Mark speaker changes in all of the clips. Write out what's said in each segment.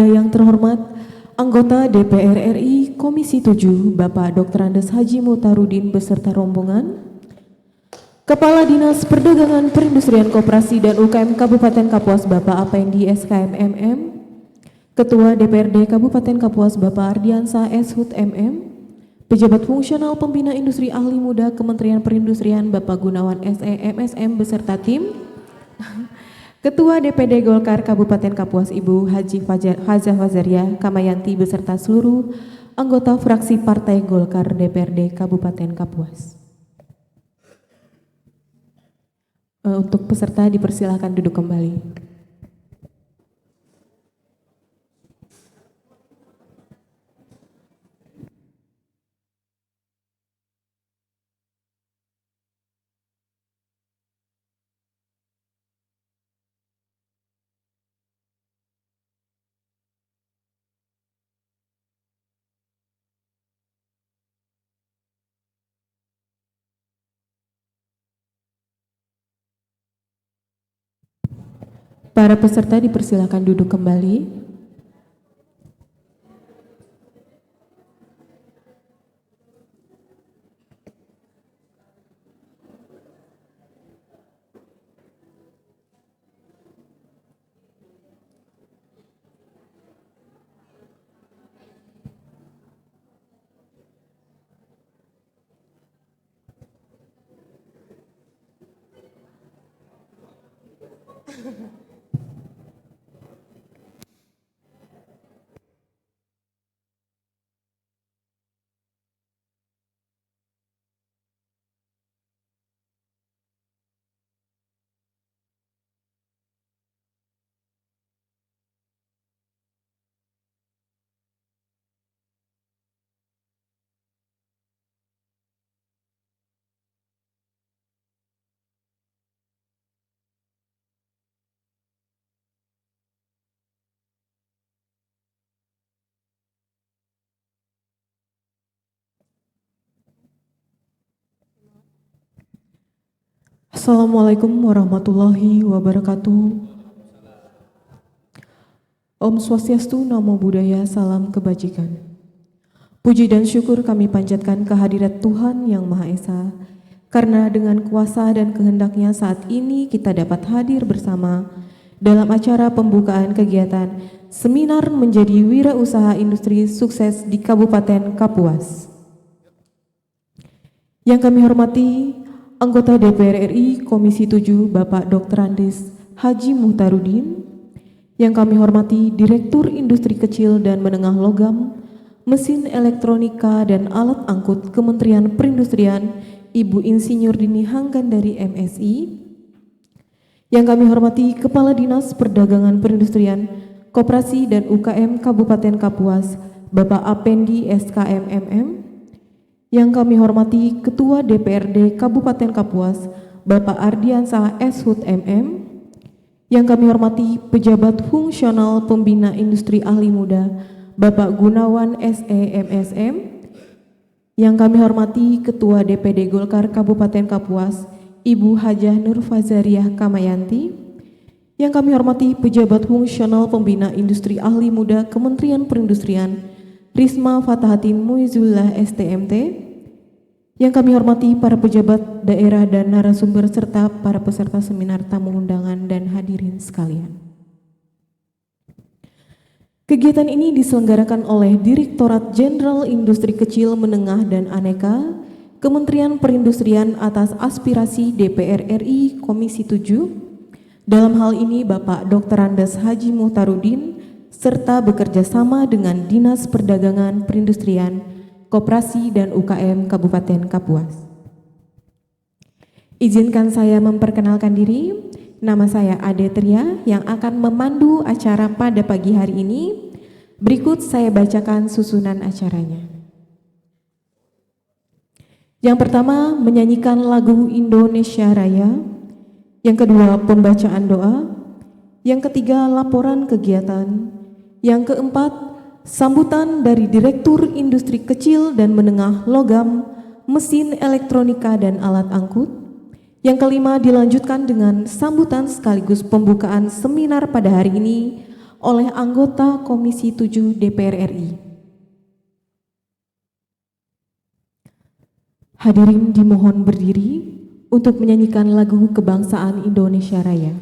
Speaker 1: yang terhormat anggota DPR RI Komisi 7 Bapak Dr. Andes Haji Muhtarudin beserta rombongan, Kepala Dinas Perdagangan Perindustrian Koperasi dan UKM Kabupaten Kapuas Bapak Apendi SKM MM, Ketua DPRD Kabupaten Kapuas Bapak Ardiansa Shut MM, Pejabat Fungsional Pembina Industri Ahli Muda Kementerian Perindustrian Bapak Gunawan SE MSM beserta tim, Ketua DPD Golkar Kabupaten Kapuas Ibu Haji Hajah Fazaria Kamayanti beserta seluruh anggota fraksi Partai Golkar DPRD Kabupaten Kapuas. Untuk peserta dipersilahkan duduk kembali. Para peserta dipersilakan duduk kembali. Assalamualaikum warahmatullahi wabarakatuh. Om Swastiastu, Namo Buddhaya, salam kebajikan. Puji dan syukur kami panjatkan kehadirat Tuhan Yang Maha Esa, karena dengan kuasa dan kehendaknya saat ini kita dapat hadir bersama dalam acara pembukaan kegiatan Seminar Menjadi Wirausaha Industri Sukses di Kabupaten Kapuas. Yang kami hormati anggota DPR RI Komisi 7 Bapak Dr. Andes Haji Muhtarudin, yang kami hormati Direktur Industri Kecil dan Menengah Logam, Mesin Elektronika dan Alat Angkut Kementerian Perindustrian Ibu Insinyur Dini Hanggandari MSI, yang kami hormati Kepala Dinas Perdagangan Perindustrian Koperasi dan UKM Kabupaten Kapuas Bapak Apendi SKM MM, yang kami hormati Ketua DPRD Kabupaten Kapuas Bapak Ardiansa Shut MM, yang kami hormati Pejabat Fungsional Pembina Industri Ahli Muda Bapak Gunawan SE MSM, yang kami hormati Ketua DPD Golkar Kabupaten Kapuas Ibu Hajah Nur Fazariah Kamayanti, yang kami hormati Pejabat Fungsional Pembina Industri Ahli Muda Kementerian Perindustrian Risma Fatahatin Muizullah STMT, yang kami hormati para pejabat daerah dan narasumber serta para peserta seminar, tamu undangan dan hadirin sekalian. Kegiatan ini diselenggarakan oleh Direktorat Jenderal Industri Kecil, Menengah dan Aneka, Kementerian Perindustrian atas aspirasi DPR RI Komisi 7. Dalam hal ini Bapak Dr. Andes Haji Muhtarudin serta bekerja sama dengan Dinas Perdagangan Perindustrian, Koperasi dan UKM Kabupaten Kapuas. Izinkan saya memperkenalkan diri. Nama saya Ade Tria yang akan memandu acara pada pagi hari ini. Berikut saya bacakan susunan acaranya. Yang pertama, menyanyikan lagu Indonesia Raya. Yang kedua, pembacaan doa. Yang ketiga, laporan kegiatan. Yang keempat, sambutan dari Direktur Industri Kecil dan Menengah Logam, Mesin Elektronika dan Alat Angkut. Yang kelima, dilanjutkan dengan sambutan sekaligus pembukaan seminar pada hari ini oleh anggota Komisi 7 DPR RI. Hadirin dimohon berdiri untuk menyanyikan lagu kebangsaan Indonesia Raya.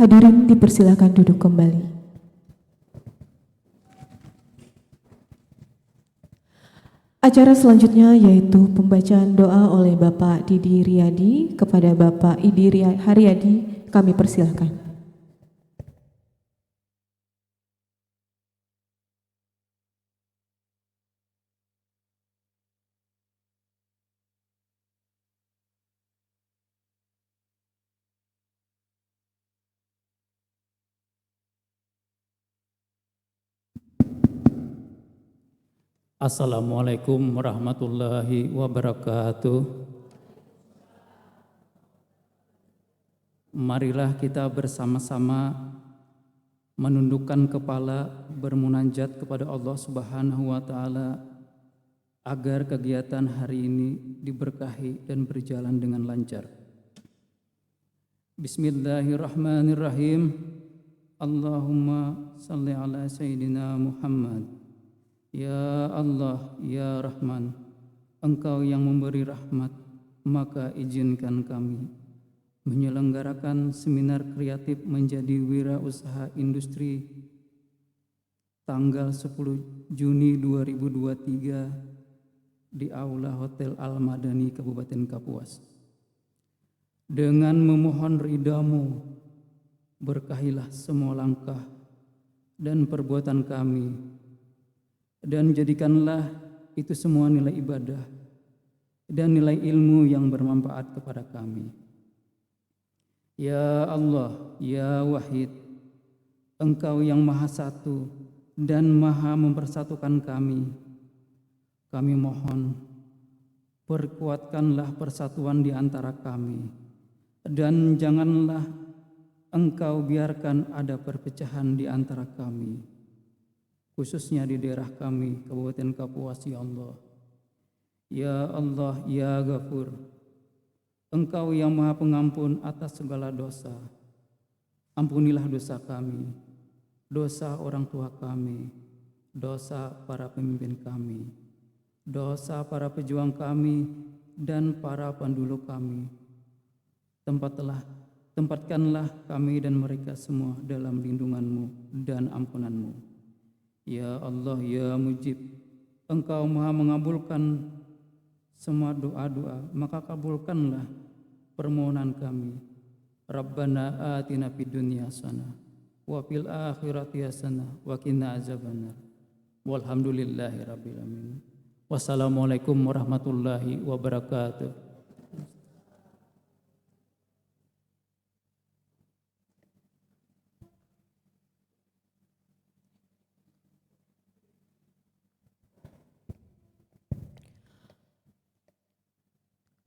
Speaker 1: Hadirin dipersilakan duduk kembali. Acara selanjutnya yaitu pembacaan doa oleh Bapak Didi Riyadi kepada Bapak Idi Haryadi. Kami persilakan.
Speaker 2: Assalamualaikum warahmatullahi wabarakatuh. Marilah kita bersama-sama menundukkan kepala, bermunajat kepada Allah Subhanahu wa Ta'ala agar kegiatan hari ini diberkahi dan berjalan dengan lancar. Bismillahirrahmanirrahim. Allahumma salli ala Sayyidina Muhammad. Ya Allah, ya Rahman, Engkau yang memberi rahmat, maka izinkan kami menyelenggarakan seminar kreatif menjadi wirausaha industri tanggal 10 Juni 2023 di Aula Hotel Al-Madani Kabupaten Kapuas. Dengan memohon ridha-Mu, berkahilah semua langkah dan perbuatan kami, dan jadikanlah itu semua nilai ibadah dan nilai ilmu yang bermanfaat kepada kami. Ya Allah, ya Wahid, Engkau yang Maha Satu dan Maha mempersatukan kami. Kami mohon, perkuatkanlah persatuan di antara kami, dan janganlah Engkau biarkan ada perpecahan di antara kami, khususnya di daerah kami, Kabupaten Kapuas, ya Allah. Ya Allah, ya Ghafur, Engkau yang Maha Pengampun atas segala dosa. Ampunilah dosa kami, dosa orang tua kami, dosa para pemimpin kami, dosa para pejuang kami, dan para pendulu kami. Tempatkanlah kami dan mereka semua dalam lindungan-Mu dan ampunan-Mu. Ya Allah, ya Mujib, Engkau Maha mengabulkan semua doa-doa, maka kabulkanlah permohonan kami. Rabbana atina fid dunya hasanah wa fil akhirati hasanah wa qina azabannar. Walhamdulillahi rabbil alamin. Wassalamualaikum warahmatullahi wabarakatuh.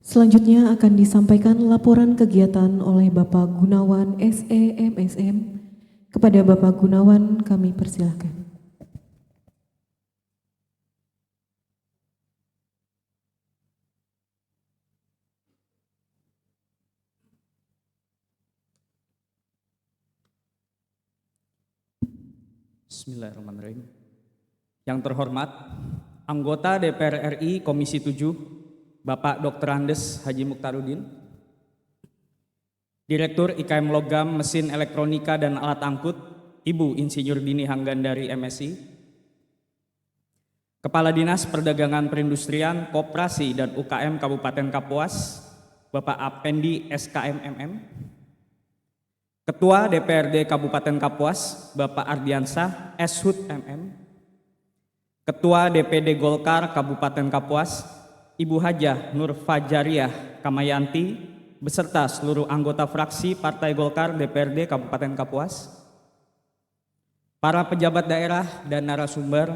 Speaker 1: Selanjutnya akan disampaikan laporan kegiatan oleh Bapak Gunawan SEMSM. Kepada Bapak Gunawan kami persilahkan.
Speaker 3: Bismillahirrahmanirrahim. Yang terhormat, anggota DPR RI Komisi 7, Bapak Dr. Andes Haji Mukhtarudin, Direktur IKM Logam, Mesin Elektronika dan Alat Angkut, Ibu Insinyur Dini Hanggandari MSI, Kepala Dinas Perdagangan Perindustrian, Koperasi dan UKM Kabupaten Kapuas, Bapak Apendi SKM MM, Ketua DPRD Kabupaten Kapuas, Bapak Ardiansah Eshut MM, Ketua DPD Golkar Kabupaten Kapuas, Ibu Hajah Nur Fajariah Kamayanti, beserta seluruh anggota fraksi Partai Golkar DPRD Kabupaten Kapuas, para pejabat daerah dan narasumber,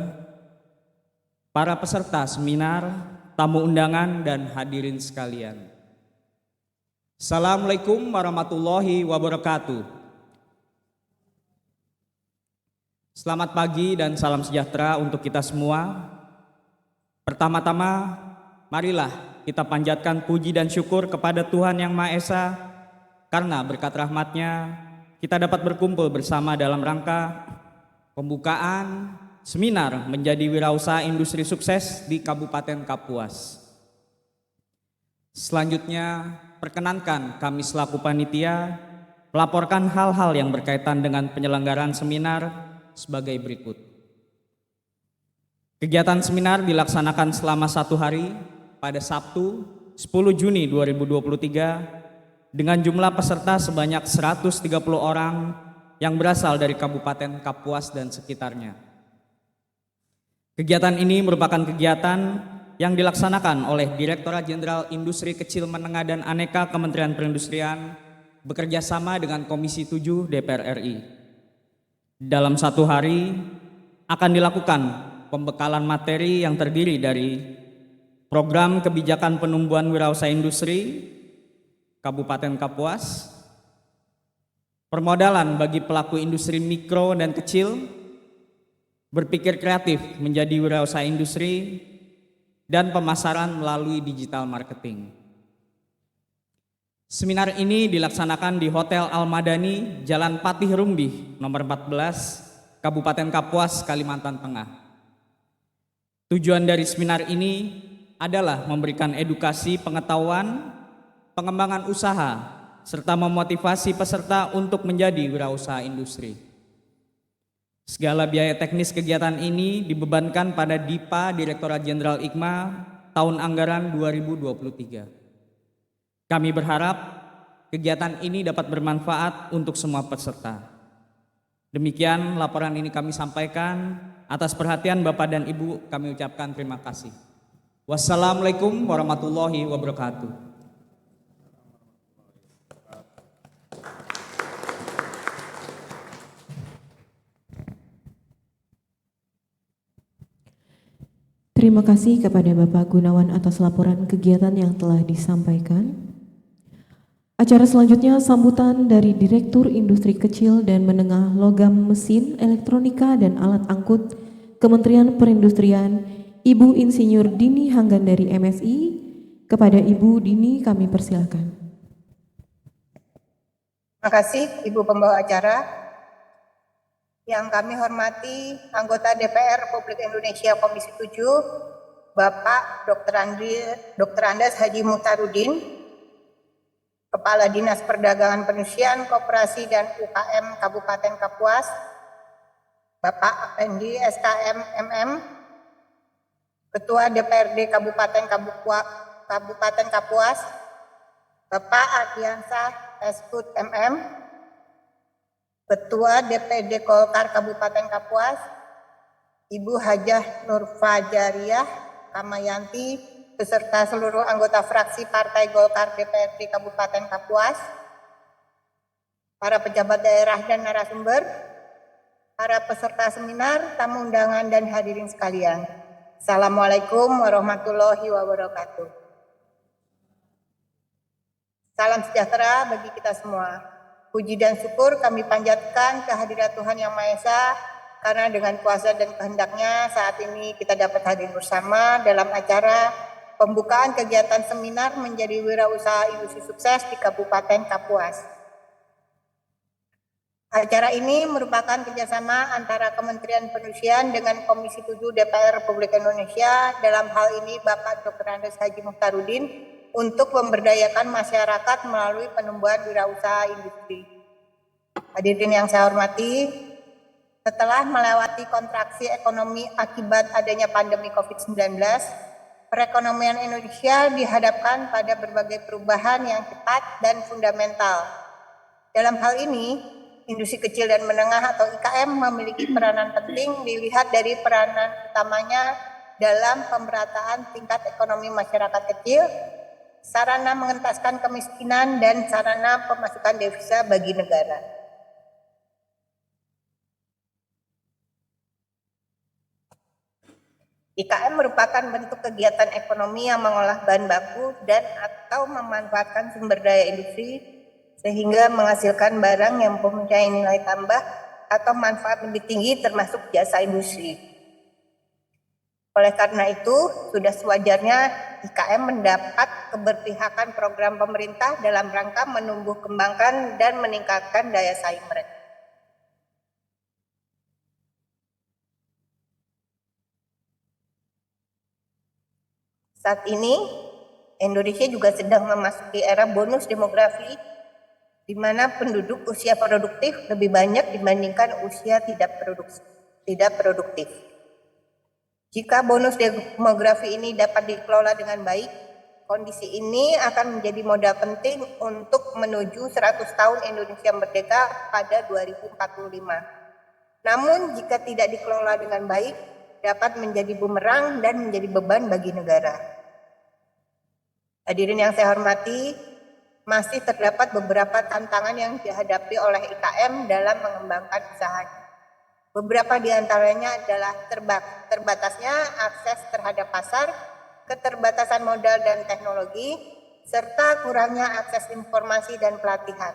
Speaker 3: para peserta seminar, tamu undangan, dan hadirin sekalian. Assalamualaikum warahmatullahi wabarakatuh. Selamat pagi dan salam sejahtera untuk kita semua. Pertama-tama, marilah kita panjatkan puji dan syukur kepada Tuhan Yang Maha Esa, karena berkat rahmat-Nya kita dapat berkumpul bersama dalam rangka pembukaan seminar menjadi wirausaha industri sukses di Kabupaten Kapuas. Selanjutnya, perkenankan kami selaku panitia melaporkan hal-hal yang berkaitan dengan penyelenggaraan seminar sebagai berikut. Kegiatan seminar dilaksanakan selama 1 hari pada Sabtu 10 Juni 2023 dengan jumlah peserta sebanyak 130 orang yang berasal dari Kabupaten Kapuas dan sekitarnya. Kegiatan ini merupakan kegiatan yang dilaksanakan oleh Direktorat Jenderal Industri Kecil Menengah dan Aneka Kementerian Perindustrian bekerja sama dengan Komisi 7 DPR RI. Dalam 1 hari akan dilakukan pembekalan materi yang terdiri dari program kebijakan penumbuhan wirausaha industri Kabupaten Kapuas, permodalan bagi pelaku industri mikro dan kecil, berpikir kreatif menjadi wirausaha industri, dan pemasaran melalui digital marketing. Seminar ini dilaksanakan di Hotel Al-Madani, Jalan Patih Rumbih, nomor 14, Kabupaten Kapuas, Kalimantan Tengah. Tujuan dari seminar ini adalah memberikan edukasi pengetahuan, pengembangan usaha, serta memotivasi peserta untuk menjadi wirausaha industri. Segala biaya teknis kegiatan ini dibebankan pada DIPA Direktorat Jenderal IKMA tahun anggaran 2023. Kami berharap kegiatan ini dapat bermanfaat untuk semua peserta. Demikian laporan ini kami sampaikan. Atas perhatian Bapak dan Ibu kami ucapkan terima kasih. Wassalamualaikum warahmatullahi wabarakatuh.
Speaker 1: Terima kasih kepada Bapak Gunawan atas laporan kegiatan yang telah disampaikan. Acara selanjutnya sambutan dari Direktur Industri Kecil dan Menengah Logam Mesin Elektronika dan Alat Angkut Kementerian Perindustrian, Ibu Insinyur Dini Hanggandari MSI. Kepada Ibu Dini kami persilakan.
Speaker 4: Terima kasih Ibu Pembawa Acara. Yang kami hormati anggota DPR Republik Indonesia Komisi 7, Bapak Dr. Andes Haji Mukhtarudin, Kepala Dinas Perdagangan Perindustrian, Koperasi dan UKM Kabupaten Kapuas, Bapak Apendi SKM MM, Ketua DPRD Kabupaten Kapuas, Bapak Ardiansah Eshut MM, Ketua DPD Golkar Kabupaten Kapuas, Ibu Hajah Nurfajariah Kamayanti, beserta seluruh anggota fraksi Partai Golkar DPRD Kabupaten Kapuas, para pejabat daerah dan narasumber, para peserta seminar, tamu undangan, dan hadirin sekalian. Assalamualaikum warahmatullahi wabarakatuh. Salam sejahtera bagi kita semua. Puji dan syukur kami panjatkan kehadirat Tuhan Yang Maha Esa, karena dengan kuasa dan kehendaknya saat ini kita dapat hadir bersama dalam acara pembukaan kegiatan seminar menjadi wirausaha industri sukses di Kabupaten Kapuas. Acara ini merupakan kerjasama antara Kementerian Perindustrian dengan Komisi 7 DPR Republik Indonesia, dalam hal ini Bapak Dr. Andes Haji Muhtarudin, untuk memberdayakan masyarakat melalui penumbuhan wirausaha industri. Hadirin yang saya hormati, setelah melewati kontraksi ekonomi akibat adanya pandemi COVID-19, perekonomian Indonesia dihadapkan pada berbagai perubahan yang cepat dan fundamental. Dalam hal ini, industri kecil dan menengah atau IKM memiliki peranan penting dilihat dari peranan utamanya dalam pemerataan tingkat ekonomi masyarakat kecil, sarana mengentaskan kemiskinan, dan sarana pemasukan devisa bagi negara. IKM merupakan bentuk kegiatan ekonomi yang mengolah bahan baku dan atau memanfaatkan sumber daya industri sehingga menghasilkan barang yang mempunyai nilai tambah atau manfaat lebih tinggi termasuk jasa industri. Oleh karena itu, sudah sewajarnya IKM mendapat keberpihakan program pemerintah dalam rangka menumbuh kembangkan dan meningkatkan daya saing mereka. Saat ini, Indonesia juga sedang memasuki era bonus demografi, di mana penduduk usia produktif lebih banyak dibandingkan usia tidak produktif. Jika bonus demografi ini dapat dikelola dengan baik, kondisi ini akan menjadi modal penting untuk menuju 100 tahun Indonesia merdeka pada 2045. Namun jika tidak dikelola dengan baik, dapat menjadi bumerang dan menjadi beban bagi negara. Hadirin yang saya hormati, masih terdapat beberapa tantangan yang dihadapi oleh IKM dalam mengembangkan usahanya. Beberapa di antaranya adalah terbatasnya akses terhadap pasar, keterbatasan modal dan teknologi, serta kurangnya akses informasi dan pelatihan.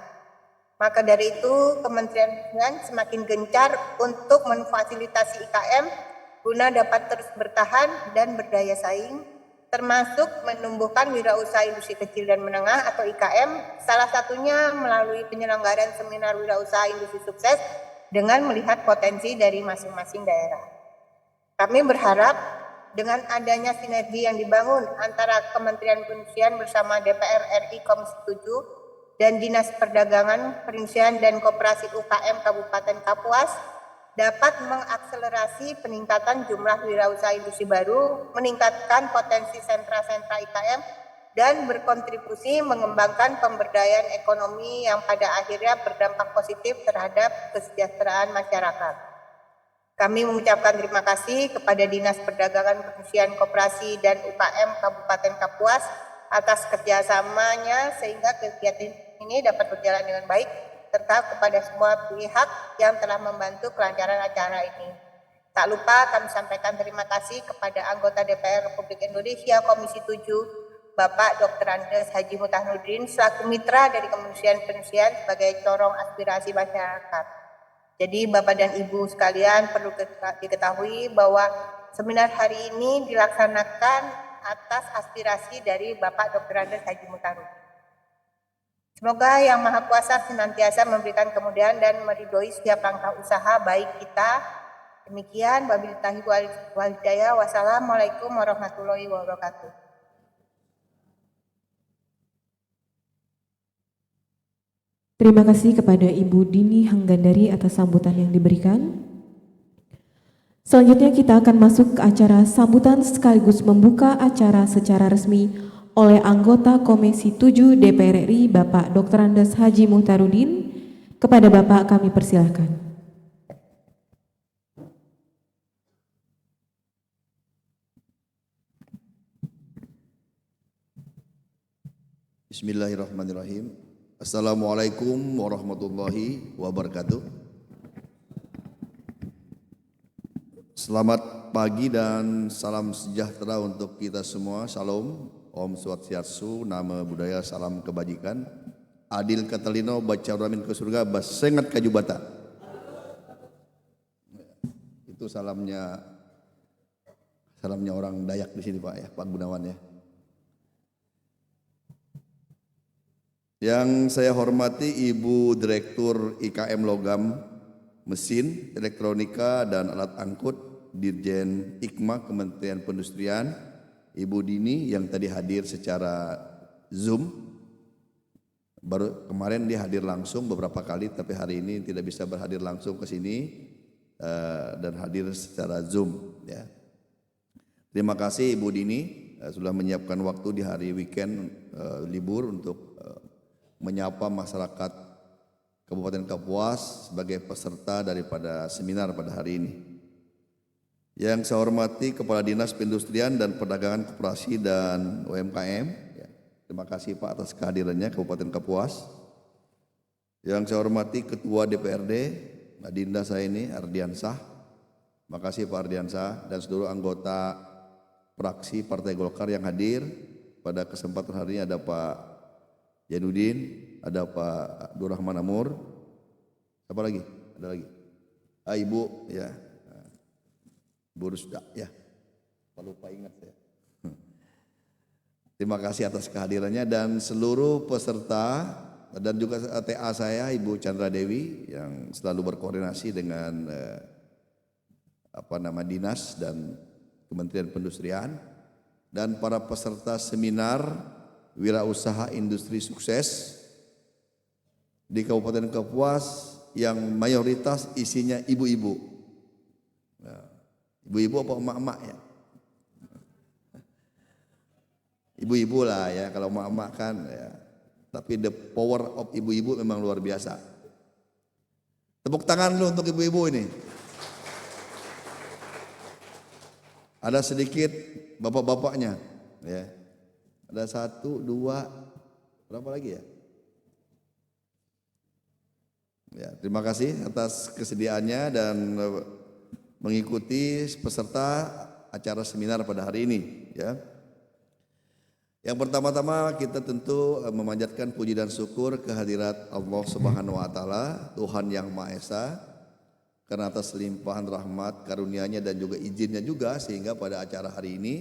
Speaker 4: Maka dari itu, Kementerian Perhubungan semakin gencar untuk memfasilitasi IKM guna dapat terus bertahan dan berdaya saing, termasuk menumbuhkan wirausaha industri kecil dan menengah atau IKM, salah satunya melalui penyelenggaraan seminar wirausaha industri sukses dengan melihat potensi dari masing-masing daerah. Kami berharap dengan adanya sinergi yang dibangun antara Kementerian Perindustrian bersama DPR RI Komisi 7 dan Dinas Perdagangan, Perindustrian dan Koperasi UKM Kabupaten Kapuas dapat mengakselerasi peningkatan jumlah wirausaha industri baru, meningkatkan potensi sentra-sentra IKM, dan berkontribusi mengembangkan pemberdayaan ekonomi yang pada akhirnya berdampak positif terhadap kesejahteraan masyarakat. Kami mengucapkan terima kasih kepada Dinas Perdagangan, Perindustrian, Koperasi, dan UKM Kabupaten Kapuas atas kerjasamanya sehingga kegiatan ini dapat berjalan dengan baik, serta kepada semua pihak yang telah membantu kelancaran acara ini. Tak lupa kami sampaikan terima kasih kepada anggota DPR Republik Indonesia Komisi 7, Bapak Dr. Andes Haji Muhtarudin selaku mitra dari Kementerian Perindustrian sebagai corong aspirasi masyarakat. Jadi Bapak dan Ibu sekalian perlu diketahui bahwa seminar hari ini dilaksanakan atas aspirasi dari Bapak Dr. Andes Haji Muhtarudin. Semoga Yang Maha Kuasa senantiasa memberikan kemudahan dan meridhoi setiap langkah usaha baik kita. Demikian, wabillahi wal hidayah. Wassalamualaikum warahmatullahi wabarakatuh.
Speaker 1: Terima kasih kepada Ibu Dini Hanggandari atas sambutan yang diberikan. Selanjutnya kita akan masuk ke acara sambutan sekaligus membuka acara secara resmi oleh anggota Komisi 7 DPR RI Bapak Dr. Andes Haji Muhtarudin. Kepada Bapak kami persilahkan.
Speaker 5: Bismillahirrahmanirrahim. Assalamualaikum warahmatullahi wabarakatuh. Selamat pagi dan salam sejahtera untuk kita semua. Shalom, Om Swastiastu, nama budaya, salam kebajikan. Adil Katalino, baca ramin ke surga, basengat kajubata. Itu salamnya orang Dayak di sini Pak ya, Pak Gunawan ya. Yang saya hormati Ibu Direktur IKM Logam, Mesin, Elektronika dan Alat Angkut, Dirjen IKMA Kementerian Perindustrian, Ibu Dini yang tadi hadir secara Zoom. Baru kemarin dia hadir langsung beberapa kali, tapi hari ini tidak bisa berhadir langsung ke sini dan hadir secara Zoom. Ya. Terima kasih Ibu Dini sudah menyiapkan waktu di hari weekend libur untuk menyapa masyarakat Kabupaten Kapuas sebagai peserta daripada seminar pada hari ini. Yang saya hormati Kepala Dinas Perindustrian dan Perdagangan Koperasi dan UMKM. Terima kasih Pak atas kehadirannya Kabupaten Kapuas. Yang saya hormati Ketua DPRD Adinda saya ini Ardiansah. Terima kasih Pak Ardiansah dan seluruh anggota fraksi Partai Golkar yang hadir. Pada kesempatan hari ini ada Pak Jainuddin, ada Pak Abdurrahman Amur. Siapa lagi? Ada lagi? Ibu ya. Bu Rusda ya. Lupa ingat saya. Terima kasih atas kehadirannya dan seluruh peserta dan juga TA saya Ibu Chandra Dewi yang selalu berkoordinasi dengan dinas dan Kementerian Perindustrian dan para peserta seminar Wirausaha Industri Sukses di Kabupaten Kapuas yang mayoritas isinya ibu-ibu. Nah, ibu-ibu apa emak-emak ya? Ibu-ibu lah ya, kalau emak-emak kan ya. Tapi the power of ibu-ibu memang luar biasa. Tepuk tangan dulu untuk ibu-ibu ini. Ada sedikit bapak-bapaknya ya. Ada 1, 2, berapa lagi ya? Ya, terima kasih atas kesediaannya dan mengikuti peserta acara seminar pada hari ini ya. Yang pertama-tama kita tentu memanjatkan puji dan syukur kehadirat Allah Subhanahu wa taala, Tuhan yang Maha Esa, karena atas limpahan rahmat, karunia-Nya dan juga izinnya juga sehingga pada acara hari ini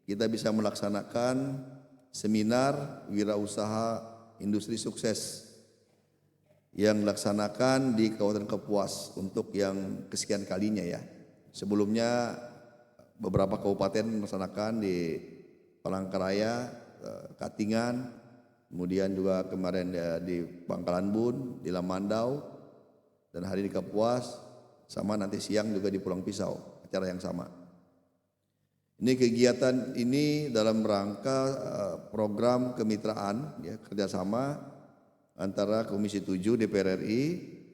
Speaker 5: kita bisa melaksanakan seminar Wirausaha Industri Sukses yang dilaksanakan di Kabupaten Kapuas untuk yang kesekian kalinya ya. Sebelumnya beberapa kabupaten melaksanakan di Palangkaraya, Katingan, kemudian juga kemarin di Pangkalan Bun, di Lamandau, dan hari di Kapuas, sama nanti siang juga di Pulang Pisau, acara yang sama. Ini kegiatan ini dalam rangka program kemitraan ya, kerjasama antara Komisi 7 DPR RI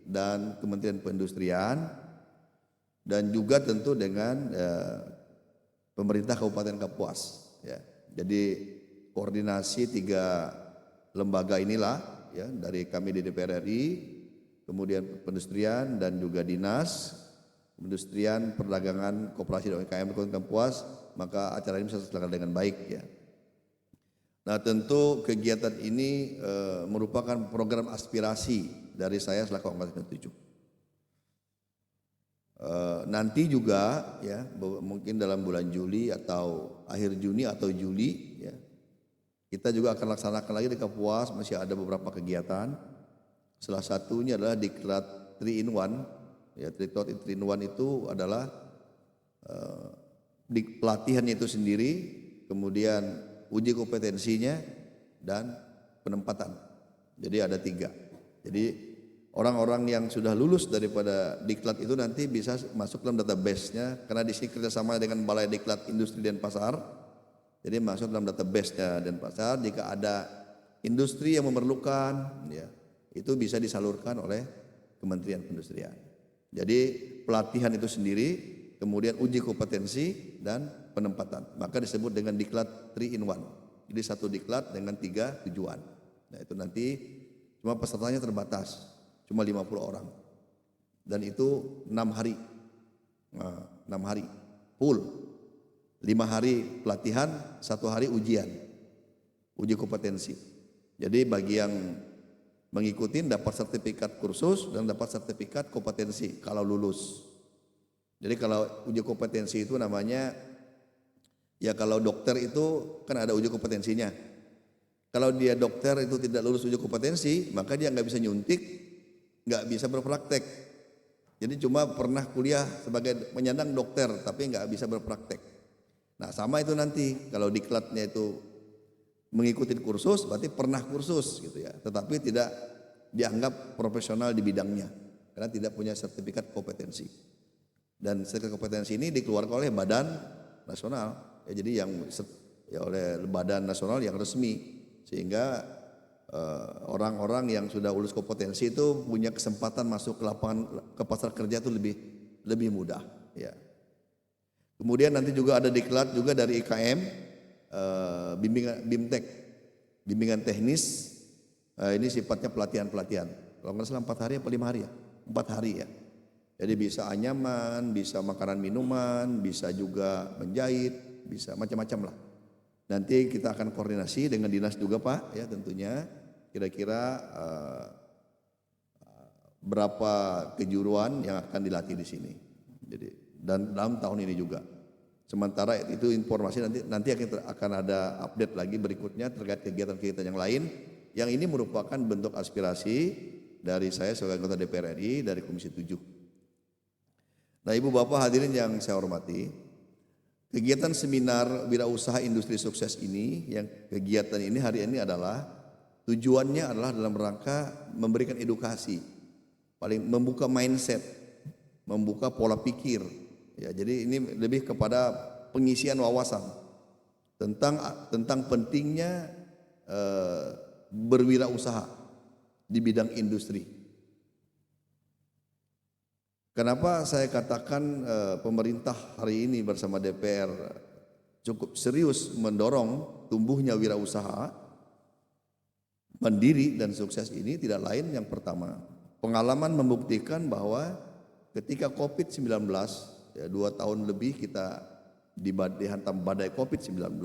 Speaker 5: dan Kementerian Perindustrian dan juga tentu dengan pemerintah Kabupaten Kapuas ya. Jadi koordinasi 3 lembaga inilah ya, dari kami di DPR RI, kemudian perindustrian dan juga dinas perindustrian, perdagangan, koperasi dan UMKM Kabupaten Kapuas, maka acara ini bisa terlaksana dengan baik ya. Nah tentu kegiatan ini merupakan program aspirasi dari saya selaku anggota 7. Nanti juga ya mungkin dalam bulan Juli atau akhir Juni atau Juli ya, kita juga akan laksanakan lagi di Kapuas, masih ada beberapa kegiatan. Salah satunya adalah Diklat 3 in 1 ya. Diklat 3 in 1 itu adalah pelatihan itu sendiri, kemudian uji kompetensinya dan penempatan. Jadi ada 3. Jadi orang-orang yang sudah lulus daripada Diklat itu nanti bisa masuk dalam database-nya, karena di sini kerjasama dengan Balai Diklat Industri dan Pasar. Jadi masuk dalam database-nya dan pasar. Jika ada industri yang memerlukan ya, itu bisa disalurkan oleh Kementerian Perindustrian. Jadi pelatihan itu sendiri, kemudian uji kompetensi dan penempatan. Maka disebut dengan diklat 3 in 1. Jadi satu diklat dengan 3 tujuan. Nah itu nanti cuma pesertanya terbatas, cuma 50 orang. Dan itu 6 hari. Nah, 6 hari full. 5 hari pelatihan, 1 hari ujian. Uji kompetensi. Jadi bagi yang mengikuti dapat sertifikat kursus dan dapat sertifikat kompetensi kalau lulus. Jadi kalau uji kompetensi itu namanya, ya kalau dokter itu kan ada uji kompetensinya. Kalau dia dokter itu tidak lulus uji kompetensi, maka dia nggak bisa nyuntik, nggak bisa berpraktek. Jadi cuma pernah kuliah sebagai penyandang dokter, tapi nggak bisa berpraktek. Nah sama itu nanti, kalau diklatnya itu mengikuti kursus berarti pernah kursus gitu ya, tetapi tidak dianggap profesional di bidangnya karena tidak punya sertifikat kompetensi. Dan sertifikat kompetensi ini dikeluarkan oleh badan nasional ya, jadi yang oleh badan nasional yang resmi, sehingga orang-orang yang sudah lulus kompetensi itu punya kesempatan masuk ke lapangan, ke pasar kerja itu lebih mudah ya. Kemudian nanti juga ada diklat juga dari IKM, bimbingan BIMTEK, bimbingan teknis. Ini sifatnya pelatihan. Kalau nggak salah 4 hari atau 5 hari ya, 4 hari ya. Jadi bisa anyaman, bisa makanan minuman, bisa juga menjahit, bisa macam-macam lah. Nanti kita akan koordinasi dengan dinas juga Pak ya, tentunya kira-kira berapa kejuruan yang akan dilatih di sini. Jadi dan dalam tahun ini juga. Sementara itu informasi nanti akan ada update lagi berikutnya terkait kegiatan-kegiatan yang lain. Yang ini merupakan bentuk aspirasi dari saya sebagai anggota DPR RI dari Komisi 7. Nah Ibu Bapak hadirin yang saya hormati, kegiatan seminar wirausaha industri sukses ini, yang kegiatan ini hari ini adalah tujuannya adalah dalam rangka memberikan edukasi, paling membuka mindset, membuka pola pikir. Ya, jadi ini lebih kepada pengisian wawasan tentang pentingnya berwirausaha di bidang industri. Kenapa saya katakan pemerintah hari ini bersama DPR cukup serius mendorong tumbuhnya wirausaha mandiri dan sukses ini? Tidak lain, yang pertama, pengalaman membuktikan bahwa ketika COVID-19 ya, 2 tahun lebih kita dihantam badai COVID-19,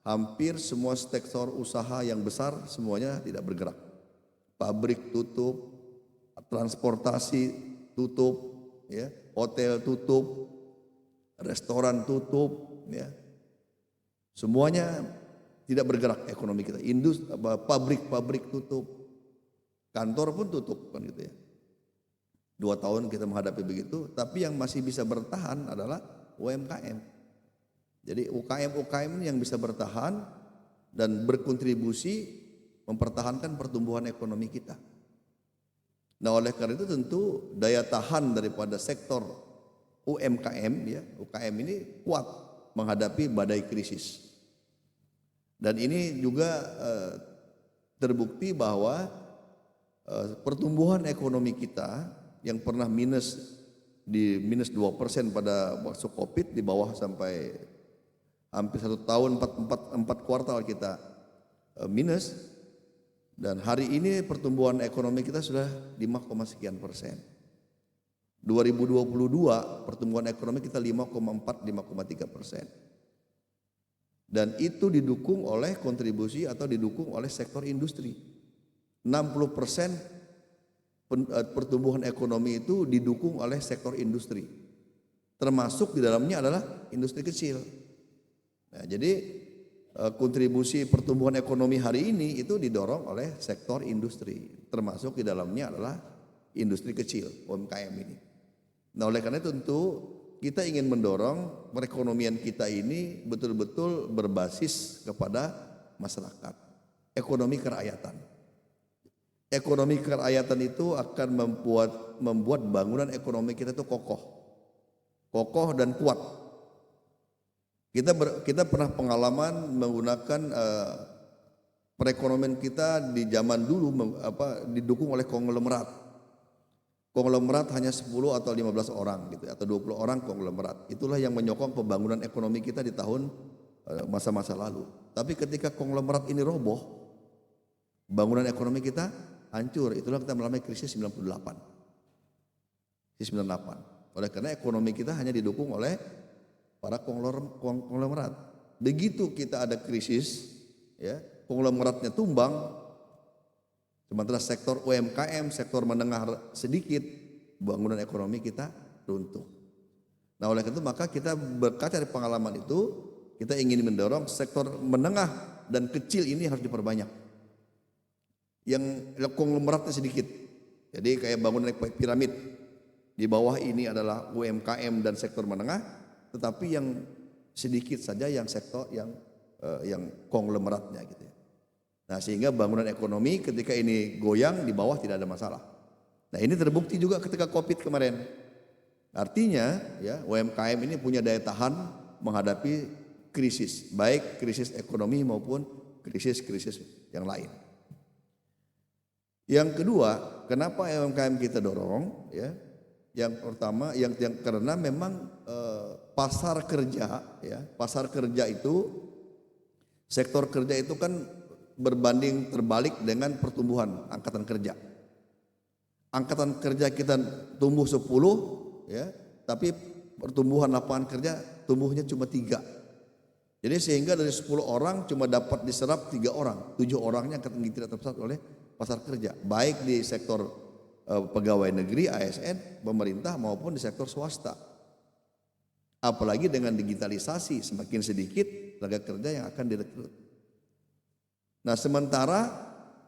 Speaker 5: hampir semua sektor usaha yang besar semuanya tidak bergerak. Pabrik tutup, transportasi tutup, ya, hotel tutup, restoran tutup, ya. Semuanya tidak bergerak ekonomi kita. Pabrik tutup, kantor pun tutup kan gitu ya. 2 tahun kita menghadapi begitu, tapi yang masih bisa bertahan adalah UMKM. Jadi UKM yang bisa bertahan dan berkontribusi mempertahankan pertumbuhan ekonomi kita. Nah oleh karena itu tentu daya tahan daripada sektor UMKM ya, UKM ini kuat menghadapi badai krisis. Dan ini juga terbukti bahwa pertumbuhan ekonomi kita yang pernah minus 2% pada waktu COVID, di bawah sampai hampir 1 tahun 4 kuartal kita minus, dan hari ini pertumbuhan ekonomi kita sudah 5,sekian%. 2022 pertumbuhan ekonomi kita 5,3%. Dan itu didukung oleh kontribusi atau didukung oleh sektor industri. 60% pertumbuhan ekonomi itu didukung oleh sektor industri, termasuk di dalamnya adalah industri kecil. Nah, jadi kontribusi pertumbuhan ekonomi hari ini itu didorong oleh sektor industri, termasuk di dalamnya adalah industri kecil UMKM ini. Nah oleh karena itu tentu kita ingin mendorong perekonomian kita ini betul-betul berbasis kepada masyarakat, ekonomi kerakyatan. Ekonomi kerakyatan itu akan membuat bangunan ekonomi kita itu kokoh dan kuat. Kita pernah pengalaman menggunakan perekonomian kita di zaman dulu didukung oleh konglomerat. Konglomerat hanya 10 atau 15 orang gitu atau 20 orang konglomerat. Itulah yang menyokong pembangunan ekonomi kita di tahun masa-masa lalu. Tapi ketika konglomerat ini roboh, bangunan ekonomi kita hancur. Itulah kita mengalami krisis 98. Krisis 98. Oleh karena ekonomi kita hanya didukung oleh para konglomerat. Begitu kita ada krisis, ya, konglomeratnya tumbang, sementara sektor UMKM, sektor menengah sedikit, bangunan ekonomi kita runtuh. Nah, oleh karena itu maka kita berkaca dari pengalaman itu, kita ingin mendorong sektor menengah dan kecil ini harus diperbanyak. Yang konglomeratnya sedikit. Jadi kayak bangunan piramid. Di bawah ini adalah UMKM dan sektor menengah, tetapi yang sedikit saja yang sektor yang konglomeratnya gitu ya. Nah, sehingga bangunan ekonomi ketika ini goyang di bawah tidak ada masalah. Nah, ini terbukti juga ketika Covid kemarin. Artinya ya UMKM ini punya daya tahan menghadapi krisis, baik krisis ekonomi maupun krisis-krisis yang lain. Yang kedua, kenapa UMKM kita dorong ya? Yang pertama yang karena memang pasar kerja ya, pasar kerja itu, sektor kerja itu kan berbanding terbalik dengan pertumbuhan angkatan kerja. Angkatan kerja kita tumbuh 10 ya, tapi pertumbuhan lapangan kerja tumbuhnya cuma 3. Jadi sehingga dari 10 orang cuma dapat diserap 3 orang, 7 orangnya akan tidak terserap oleh pasar kerja, baik di sektor pegawai negeri, ASN, pemerintah maupun di sektor swasta. Apalagi dengan digitalisasi semakin sedikit tenaga kerja yang akan direkrut. Nah, sementara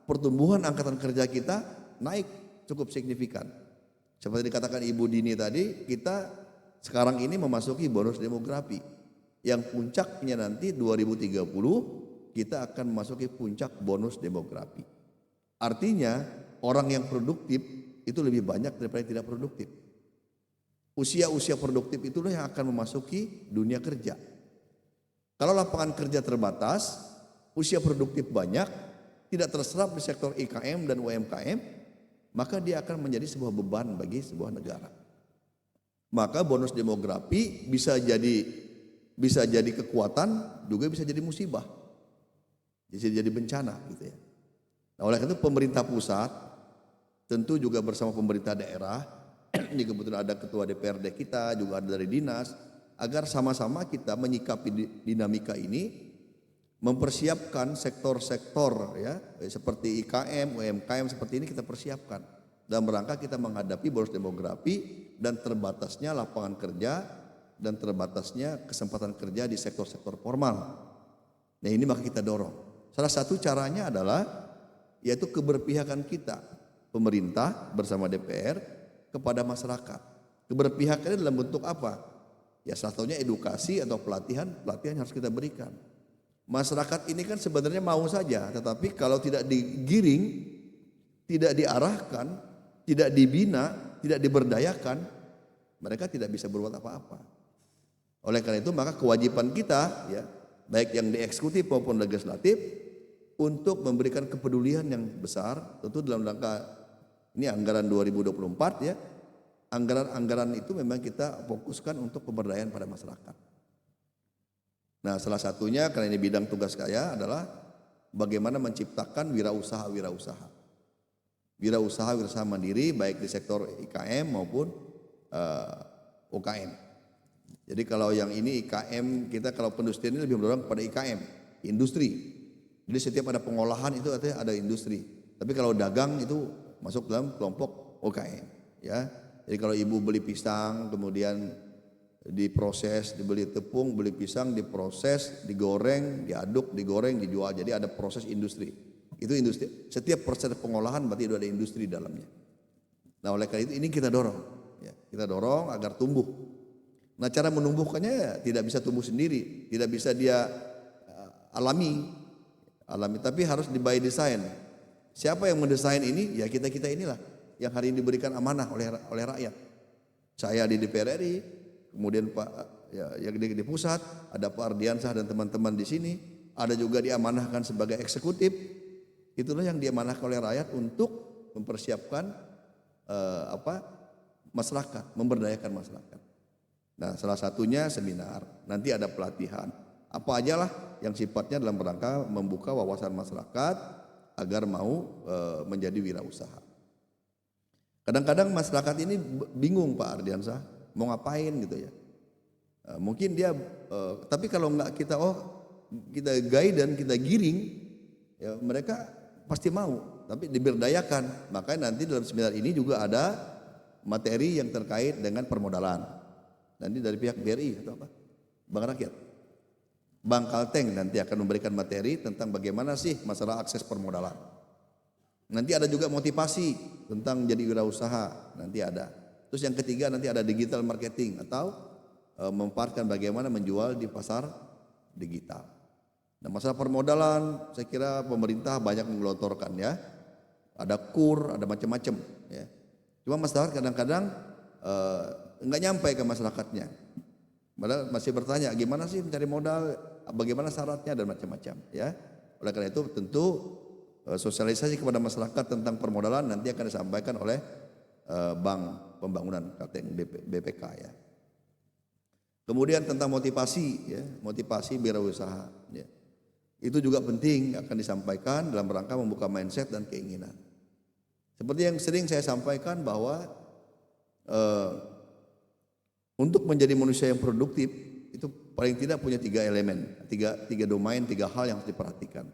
Speaker 5: pertumbuhan angkatan kerja kita naik cukup signifikan. Seperti dikatakan Ibu Dini tadi, kita sekarang ini memasuki bonus demografi. Yang puncaknya nanti 2030 kita akan memasuki puncak bonus demografi. Artinya orang yang produktif itu lebih banyak daripada yang tidak produktif. Usia-usia produktif itulah yang akan memasuki dunia kerja. Kalau lapangan kerja terbatas, usia produktif banyak, tidak terserap di sektor IKM dan UMKM, maka dia akan menjadi sebuah beban bagi sebuah negara. Maka bonus demografi bisa jadi kekuatan, juga bisa jadi musibah, bisa jadi bencana gitu ya. Nah, oleh karena itu pemerintah pusat tentu juga bersama pemerintah daerah, ini kebetulan ada ketua DPRD kita, juga ada dari dinas, agar sama-sama kita menyikapi dinamika ini, mempersiapkan sektor-sektor ya seperti IKM, UMKM seperti ini kita persiapkan dalam rangka kita menghadapi bonus demografi dan terbatasnya lapangan kerja dan terbatasnya kesempatan kerja di sektor-sektor formal. Nah, ini maka kita dorong. Salah satu caranya adalah yaitu keberpihakan kita pemerintah bersama DPR kepada masyarakat. Keberpihakannya dalam bentuk apa? Ya salah satunya edukasi atau pelatihan harus kita berikan. Masyarakat ini kan sebenarnya mau saja, tetapi kalau tidak digiring, tidak diarahkan, tidak dibina, tidak diberdayakan, mereka tidak bisa berbuat apa-apa. Oleh karena itu maka kewajiban kita ya, baik yang di eksekutif maupun legislatif untuk memberikan kepedulian yang besar, tentu dalam rangka ini anggaran 2024 ya, anggaran itu memang kita fokuskan untuk pemberdayaan pada masyarakat. Nah, salah satunya karena ini bidang tugas saya adalah bagaimana menciptakan wirausaha mandiri baik di sektor IKM maupun UKM. Jadi kalau yang ini IKM kita kalau pendustrian ini lebih mendorong kepada IKM, industri. Jadi setiap ada pengolahan itu artinya ada industri. Tapi kalau dagang itu masuk dalam kelompok UKM ya. Jadi kalau ibu beli pisang kemudian diproses, dibeli tepung, beli pisang, diproses, digoreng, diaduk, digoreng, dijual. Jadi ada proses industri. Itu industri. Setiap proses pengolahan berarti itu ada industri di dalamnya. Nah, oleh karena itu ini kita dorong ya. Kita dorong agar tumbuh. Nah, cara menumbuhkannya ya, tidak bisa tumbuh sendiri, tidak bisa dia alami, tapi harus by design. Siapa yang mendesain ini? Ya kita inilah yang hari ini diberikan amanah oleh rakyat. Saya di DPR RI, kemudian Pak ya, yang di pusat ada Pak Ardiansah dan teman-teman di sini, ada juga diamanahkan sebagai eksekutif. Itulah yang diamanahkan oleh rakyat untuk mempersiapkan masyarakat, memberdayakan masyarakat. Nah, salah satunya seminar, nanti ada pelatihan. Apa aja lah yang sifatnya dalam rangka membuka wawasan masyarakat agar mau menjadi wirausaha. Kadang-kadang masyarakat ini bingung Pak Ardiansah, mau ngapain gitu ya. Mungkin dia, tapi kalau enggak kita guide dan kita giring, ya mereka pasti mau, tapi diberdayakan. Makanya nanti dalam seminar ini juga ada materi yang terkait dengan permodalan. Nanti dari pihak BRI atau apa? Bank Rakyat, Bank Kalteng nanti akan memberikan materi tentang bagaimana sih masalah akses permodalan. Nanti ada juga motivasi tentang jadi wirausaha, nanti ada. Terus yang ketiga nanti ada digital marketing atau memanfaatkan bagaimana menjual di pasar digital. Nah, masalah permodalan saya kira pemerintah banyak menggelontorkan ya. Ada KUR, ada macam-macam ya. Cuma masyarakat kadang-kadang enggak nyampe ke masyarakatnya. Padahal masih bertanya gimana sih mencari modal, bagaimana syaratnya dan macam-macam ya. Oleh karena itu tentu sosialisasi kepada masyarakat tentang permodalan nanti akan disampaikan oleh Bank Pembangunan Kalteng BPK ya. Kemudian tentang motivasi ya, motivasi wirausaha ya. Itu juga penting akan disampaikan dalam rangka membuka mindset dan keinginan. Seperti yang sering saya sampaikan bahwa untuk menjadi manusia yang produktif itu paling tidak punya 3 elemen, 3 domain, 3 hal yang harus diperhatikan.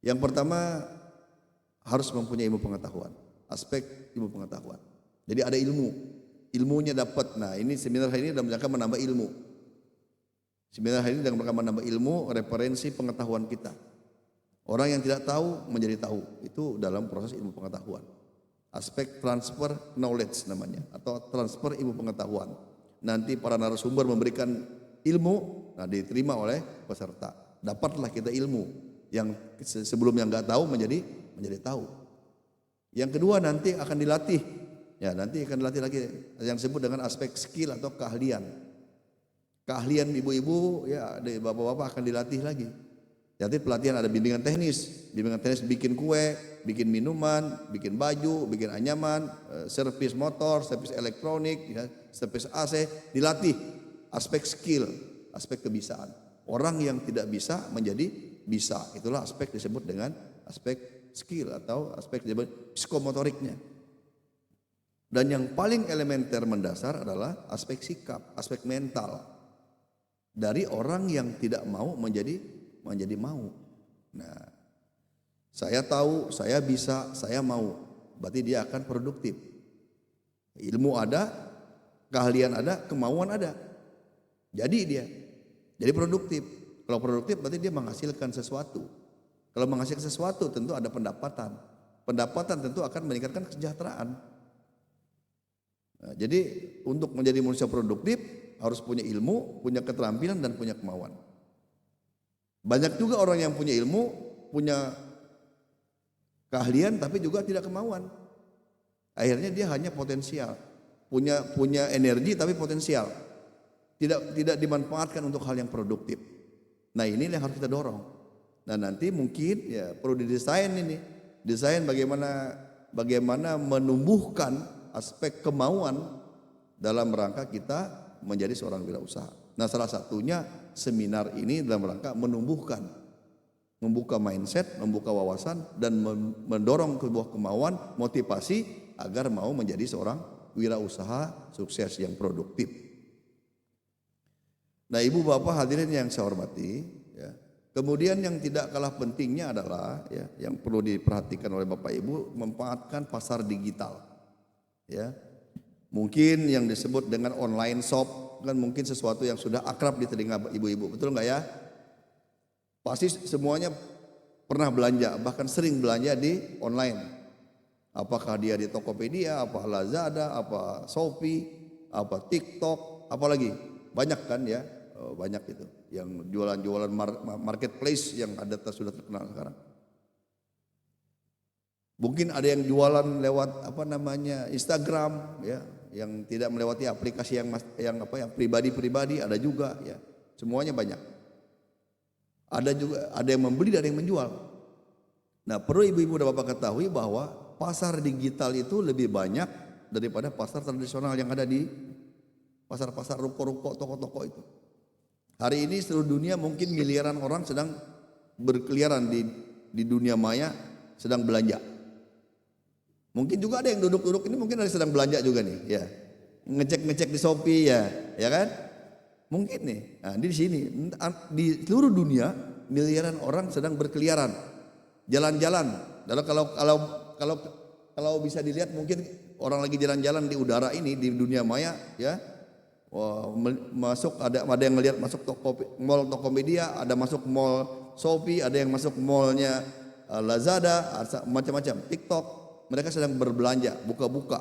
Speaker 5: Yang pertama harus mempunyai ilmu pengetahuan, aspek ilmu pengetahuan. Jadi ada ilmunya dapat. Nah ini seminar hari ini dalam rangka menambah ilmu. Seminar hari ini dalam rangka menambah ilmu, referensi pengetahuan kita. Orang yang tidak tahu menjadi tahu, itu dalam proses ilmu pengetahuan. Aspek transfer knowledge namanya, atau transfer ilmu pengetahuan. Nanti para narasumber memberikan ilmu, nah diterima oleh peserta. Dapatlah kita ilmu yang sebelumnya nggak tahu menjadi tahu. Yang kedua nanti akan dilatih, ya nanti akan dilatih lagi yang disebut dengan aspek skill atau keahlian. Keahlian ibu-ibu, ya bapak-bapak akan dilatih lagi. Jadi pelatihan ada bimbingan teknis bikin kue, bikin minuman, bikin baju, bikin anyaman, servis motor, servis elektronik, ya, servis AC, dilatih aspek skill, aspek kebisaan. Orang yang tidak bisa menjadi bisa, itulah aspek disebut dengan aspek skill atau aspek disebut psikomotoriknya. Dan yang paling elementer mendasar adalah aspek sikap, aspek mental dari orang yang tidak mau menjadi mau. Nah, saya tahu, saya bisa, saya mau, berarti dia akan produktif. Ilmu ada, keahlian ada, kemauan ada. Jadi produktif. Kalau produktif berarti dia menghasilkan sesuatu. Kalau menghasilkan sesuatu tentu ada pendapatan. Pendapatan tentu akan meningkatkan kesejahteraan. Nah, jadi untuk menjadi manusia produktif harus punya ilmu, punya keterampilan dan punya kemauan. Banyak juga orang yang punya ilmu, punya keahlian tapi juga tidak kemauan. Akhirnya dia hanya potensial, punya energi tapi potensial. Tidak dimanfaatkan untuk hal yang produktif. Nah, ini yang harus kita dorong. Nah, nanti mungkin ya perlu didesain ini. Desain bagaimana menumbuhkan aspek kemauan dalam rangka kita menjadi seorang wirausaha. Nah, salah satunya seminar ini dalam rangka membuka mindset, membuka wawasan dan mendorong sebuah kemauan, motivasi agar mau menjadi seorang wirausaha sukses yang produktif. Nah, ibu bapak hadirin yang saya hormati, ya. Kemudian yang tidak kalah pentingnya adalah ya, yang perlu diperhatikan oleh bapak ibu, memanfaatkan pasar digital. Ya. Mungkin yang disebut dengan online shop kan mungkin sesuatu yang sudah akrab di telinga ibu-ibu, betul nggak ya? Pasti semuanya pernah belanja, bahkan sering belanja di online. Apakah dia di Tokopedia, apa Lazada, apa Shopee, apa TikTok, apalagi banyak kan ya, banyak itu yang jualan-jualan marketplace yang sudah terkenal sekarang. Mungkin ada yang jualan lewat Instagram ya, yang tidak melewati aplikasi yang pribadi-pribadi ada juga ya. Semuanya banyak. Ada yang membeli dan ada yang menjual. Nah, perlu ibu-ibu dan bapak ketahui bahwa pasar digital itu lebih banyak daripada pasar tradisional yang ada di pasar-pasar, ruko-ruko, toko-toko itu. Hari ini seluruh dunia mungkin miliaran orang sedang berkeliaran di dunia maya, sedang belanja. Mungkin juga ada yang duduk-duduk ini mungkin ada sedang belanja juga nih, ya. Ngecek-ngecek di Shopee ya kan? Mungkin nih. Nah, di sini di seluruh dunia miliaran orang sedang berkeliaran, jalan-jalan. Lalu kalau bisa dilihat mungkin orang lagi jalan-jalan di udara ini di dunia maya, ya. Masuk ada yang ngelihat masuk mall Tokopedia, ada masuk mall Shopee, ada yang masuk mallnya Lazada, macam-macam. TikTok, mereka sedang berbelanja, buka-buka,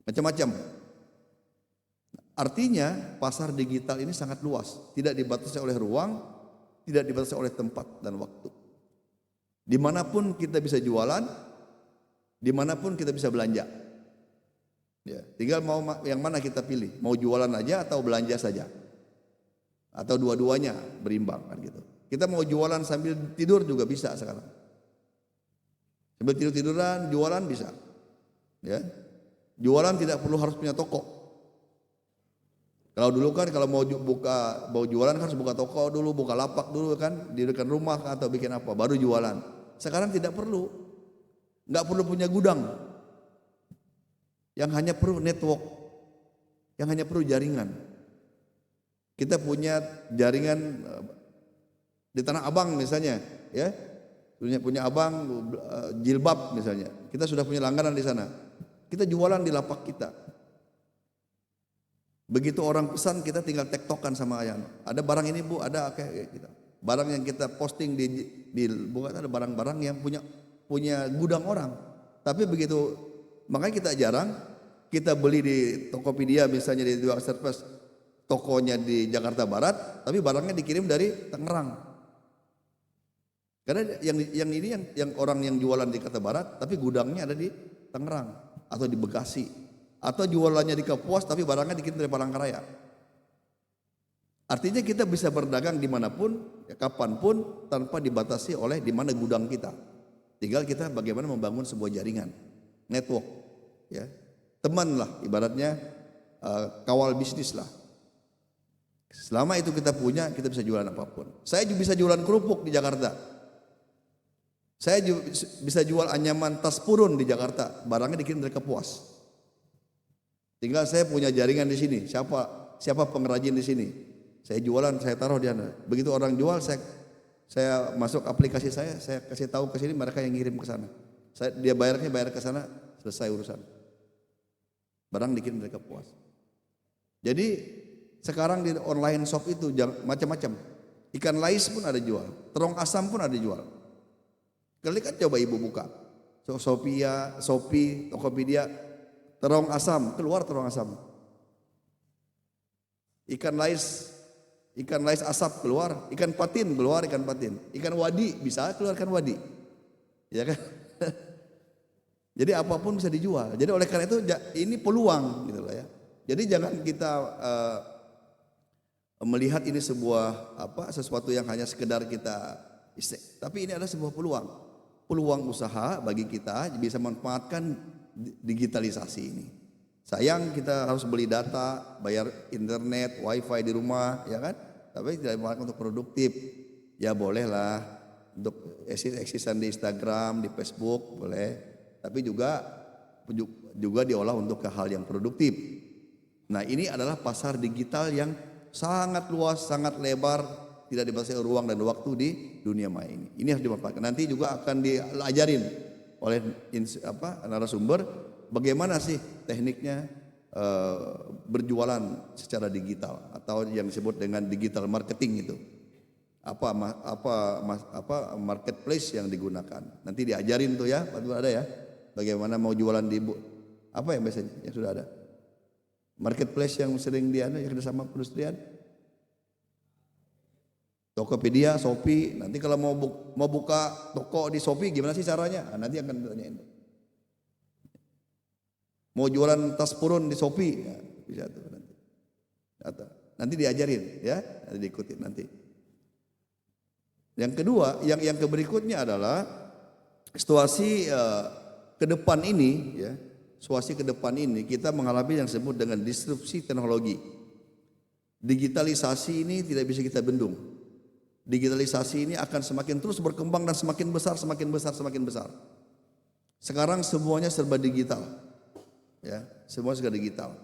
Speaker 5: macam-macam. Artinya pasar digital ini sangat luas, tidak dibatasi oleh ruang, tidak dibatasi oleh tempat dan waktu. Dimanapun kita bisa jualan, dimanapun kita bisa belanja. Ya, tinggal mau yang mana kita pilih, mau jualan aja atau belanja saja, atau dua-duanya berimbang kan gitu. Kita mau jualan sambil tidur juga bisa sekarang. Sambil tidur-tiduran jualan bisa. Ya, jualan tidak perlu harus punya toko. Kalau dulu kan kalau mau jualan kan harus buka toko dulu, buka lapak dulu kan, dirikan rumah atau bikin apa, baru jualan. Sekarang tidak perlu, nggak perlu punya gudang, yang hanya perlu network, yang hanya perlu jaringan. Kita punya jaringan di Tanah Abang misalnya, ya, punya abang jilbab misalnya, kita sudah punya langganan di sana, kita jualan di lapak kita. Begitu orang pesan kita tinggal tektokan sama ayam. Ada barang ini bu, ada kayak gitu. Barang yang kita posting bukan ada barang-barang yang punya gudang orang. Tapi begitu, makanya kita jarang kita beli di Tokopedia misalnya di dua service tokonya di Jakarta Barat, tapi barangnya dikirim dari Tangerang. Karena yang orang yang jualan di Jakarta Barat, tapi gudangnya ada di Tangerang atau di Bekasi. Atau jualannya di Kapuas tapi barangnya dikirim dari Palangkaraya. Artinya kita bisa berdagang dimanapun, ya, kapanpun tanpa dibatasi oleh di mana gudang kita. Tinggal kita bagaimana membangun sebuah jaringan, network, ya, teman lah ibaratnya, kawal bisnis lah. Selama itu kita punya, kita bisa jualan apapun. Saya juga bisa jualan kerupuk di Jakarta. Saya juga bisa jual anyaman tas purun di Jakarta, barangnya dikirim dari Kapuas. Tinggal saya punya jaringan di sini. Siapa pengrajin di sini? Saya jualan, saya taruh di sana. Begitu orang jual, saya masuk aplikasi saya kasih tahu ke sini, mereka yang ngirim ke sana. Dia bayar ke sana, selesai urusan. Barang dikirim dari Kapuas. Jadi sekarang di online shop itu macam-macam. Ikan lais pun ada jual, terong asam pun ada jual. Kali kan coba ibu buka. Shopee, Tokopedia. Terong asam, keluar terong asam. Ikan lais asap keluar, ikan patin keluar ikan patin. Ikan wadi bisa keluar ikan wadi. Ya kan? Jadi apapun bisa dijual. Jadi oleh karena itu ini peluang gitu loh ya. Jadi jangan kita melihat ini sesuatu yang hanya sekedar kita tapi ini adalah sebuah peluang usaha bagi kita bisa memanfaatkan digitalisasi ini. Sayang kita harus beli data, bayar internet, wifi di rumah, ya kan? Tapi tidak dimanfaatkan untuk produktif. Ya bolehlah untuk eksisan di Instagram, di Facebook boleh. Tapi juga diolah untuk ke hal yang produktif. Nah ini adalah pasar digital yang sangat luas, sangat lebar, tidak dibatasi ruang dan waktu di dunia maya ini. Ini harus dimanfaatkan. Nanti juga akan diajarin oleh narasumber bagaimana sih tekniknya berjualan secara digital atau yang disebut dengan digital marketing itu. Apa marketplace yang digunakan. Nanti diajarin tuh ya, ada ya. Bagaimana mau jualan di apa yang biasanya yang sudah ada. Marketplace yang sering yang kerjasama perusahaan. Tokopedia, Shopee. Nanti kalau mau buka toko di Shopee gimana sih caranya? Nah, nanti akan ditanyain. Mau jualan tas purun di Shopee, ya, bisa tuh nanti. Nanti diajarin, ya, nanti diikutin nanti. Yang kedua, yang berikutnya adalah situasi ke depan ini, ya, situasi ke depan ini kita mengalami yang disebut dengan disrupsi teknologi. Digitalisasi ini tidak bisa kita bendung. Digitalisasi ini akan semakin terus berkembang dan semakin besar, semakin besar, semakin besar. Sekarang semuanya serba digital, ya, semua serba digital.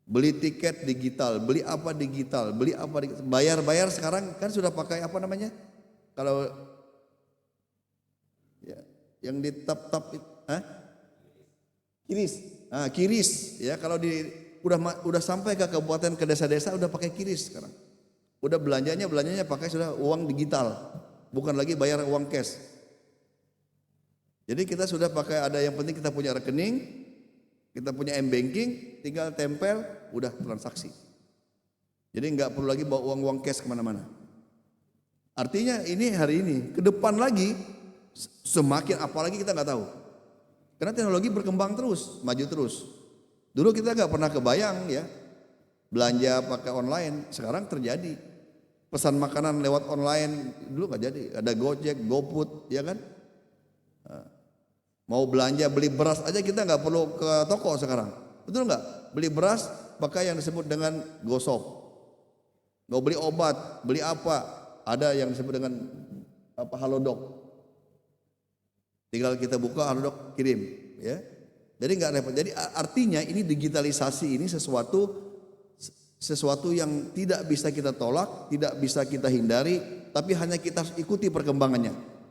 Speaker 5: Beli tiket digital, beli apa digital, beli apa digital. Bayar sekarang kan sudah pakai apa namanya? Kalau ya, yang di tap kiris, ya, kalau udah sampai ke kabupaten, ke desa-desa udah pakai kiris sekarang. Udah belanjanya pakai sudah uang digital, bukan lagi bayar uang cash. Jadi kita sudah pakai, ada yang penting kita punya rekening, kita punya m-banking, tinggal tempel, udah transaksi. Jadi nggak perlu lagi bawa uang cash kemana-mana. Artinya ini hari ini, ke depan lagi semakin, apalagi kita nggak tahu. Karena teknologi berkembang terus, maju terus. Dulu kita nggak pernah kebayang, ya, belanja pakai online, sekarang terjadi. Pesan makanan lewat online dulu nggak jadi, ada Gojek, GoFood, ya kan? Mau belanja beli beras aja kita nggak perlu ke toko sekarang, betul nggak? Beli beras pakai yang disebut dengan GoShop. Mau beli obat, beli apa, ada yang disebut dengan apa, Halodoc. Tinggal kita buka Halodoc, kirim, ya. Jadi nggak repot. Jadi artinya ini digitalisasi ini sesuatu yang tidak bisa kita tolak, tidak bisa kita hindari, tapi hanya kita ikuti perkembangannya.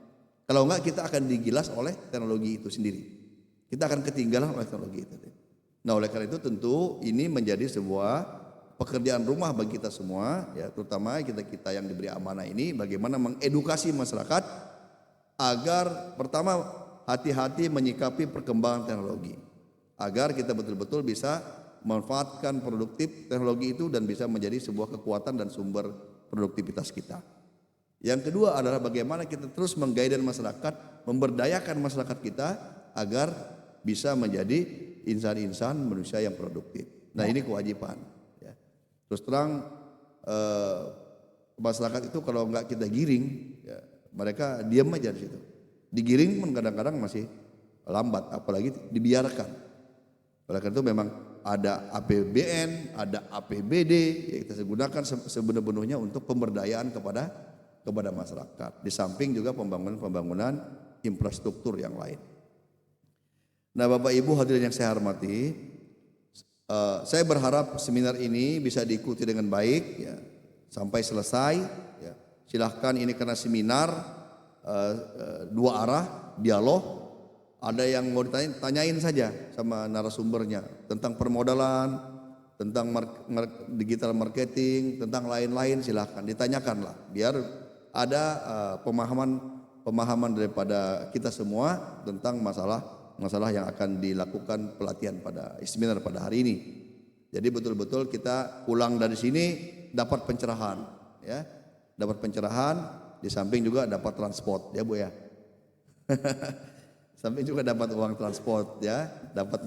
Speaker 5: Kalau enggak kita akan digilas oleh teknologi itu sendiri. Kita akan ketinggalan oleh teknologi itu. Nah, oleh karena itu tentu ini menjadi sebuah pekerjaan rumah bagi kita semua, ya, terutama kita yang diberi amanah ini, bagaimana mengedukasi masyarakat agar pertama hati-hati menyikapi perkembangan teknologi, agar kita betul-betul bisa memanfaatkan produktif teknologi itu dan bisa menjadi sebuah kekuatan dan sumber produktivitas kita. Yang kedua adalah bagaimana kita terus menggairahkan masyarakat, memberdayakan masyarakat kita agar bisa menjadi insan-insan manusia yang produktif. Nah, ini kewajiban, ya. Terus terang masyarakat itu kalau enggak kita giring, ya, mereka diam aja di situ. Digiring pun kadang-kadang masih lambat, apalagi dibiarkan. Oleh karena itu memang ada APBN, ada APBD yang kita gunakan sebenar-benarnya untuk pemberdayaan kepada masyarakat. Di samping juga pembangunan infrastruktur yang lain. Nah, Bapak Ibu hadirin yang saya hormati, saya berharap seminar ini bisa diikuti dengan baik, ya, sampai selesai. Ya. Silahkan, ini karena seminar dua arah, dialog. Ada yang mau ditanyain saja sama narasumbernya tentang permodalan, tentang digital marketing, tentang lain-lain, silahkan ditanyakanlah, biar ada pemahaman daripada kita semua tentang masalah yang akan dilakukan pelatihan pada seminar pada hari ini. Jadi betul-betul kita pulang dari sini dapat pencerahan, ya, dapat pencerahan, di samping juga dapat transport, ya Bu, ya. Samping juga dapat uang transport, ya, dapat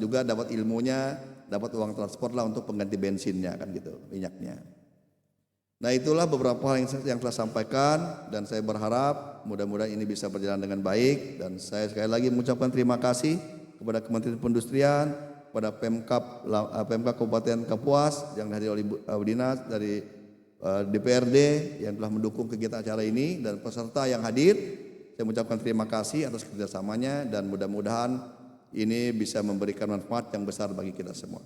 Speaker 5: ilmunya, dapat uang transport lah untuk pengganti bensinnya, kan gitu, minyaknya. Nah, itulah beberapa hal yang telah sampaikan, dan saya berharap mudah-mudahan ini bisa berjalan dengan baik. Dan saya sekali lagi mengucapkan terima kasih kepada Kementerian Perindustrian, kepada Pemkab Kabupaten Kapuas yang dari Ibu Dinas, dari DPRD yang telah mendukung kegiatan acara ini, dan peserta yang hadir. Saya mengucapkan terima kasih atas kerjasamanya, dan mudah-mudahan ini bisa memberikan manfaat yang besar bagi kita semua.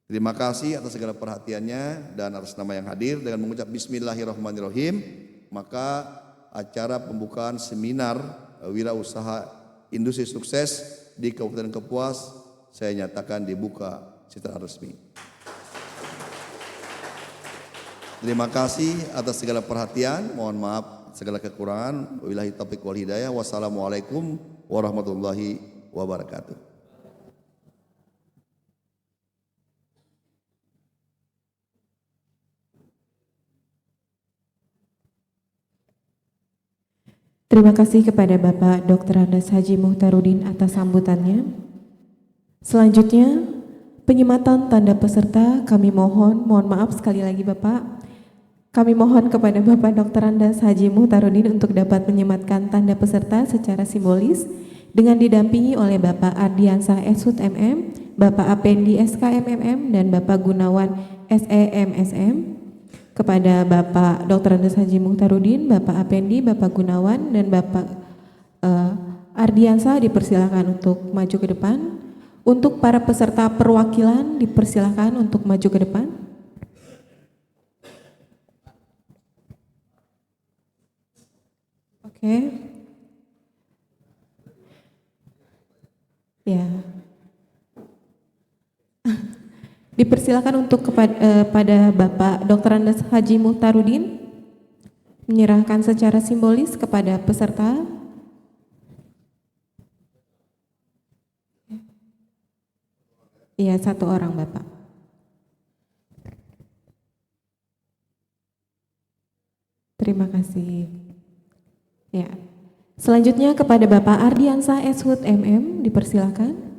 Speaker 5: Terima kasih atas segala perhatiannya dan atas nama yang hadir. Dengan mengucap Bismillahirrahmanirrahim, maka acara pembukaan seminar Wirausaha Industri Sukses di Kabupaten Kapuas saya nyatakan dibuka secara resmi. Terima kasih atas segala perhatian. Mohon maaf segala kekurangan. Wabillahi taufiq wal hidayah. Wassalamualaikum warahmatullahi wabarakatuh.
Speaker 1: Terima kasih kepada Bapak Dr. Andes Haji Muhtarudin atas sambutannya. Selanjutnya, penyematan tanda peserta kami mohon maaf sekali lagi Bapak, Kami mohon kepada Bapak Dr. Andes Haji Muhtarudin untuk dapat menyematkan tanda peserta secara simbolis dengan didampingi oleh Bapak Ardiansah Eshut MM, Bapak Apendi SKMMM, dan Bapak Gunawan SEMSM. Kepada Bapak Dr. Andes Haji Muhtarudin, Bapak Apendi, Bapak Gunawan, dan Bapak Ardiansah dipersilakan untuk maju ke depan. Untuk para peserta perwakilan dipersilakan untuk maju ke depan. Oke. Ya. Dipersilakan untuk pada Bapak Dr. Andes Haji Muhtarudin menyerahkan secara simbolis kepada peserta. Iya, 1 orang Bapak. Terima kasih. Ya. Selanjutnya kepada Bapak Ardiansah Eshut MM dipersilakan.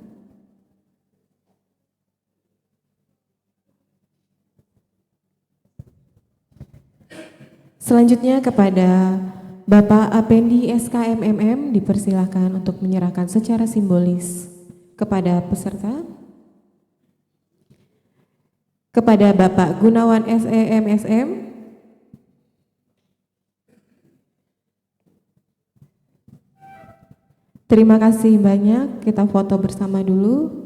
Speaker 1: Selanjutnya kepada Bapak Apendi SKMMM dipersilakan untuk menyerahkan secara simbolis kepada peserta. Kepada Bapak Gunawan SEMSM. Terima kasih banyak, kita foto bersama dulu.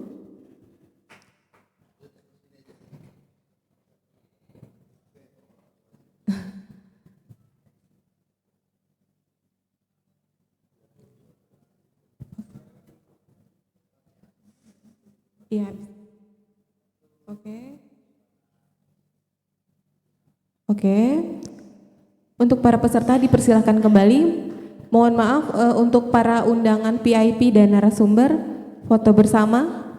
Speaker 1: Iya. Oke. Oke. Untuk para peserta dipersilakan kembali. Mohon maaf untuk para undangan VIP dan narasumber, foto bersama.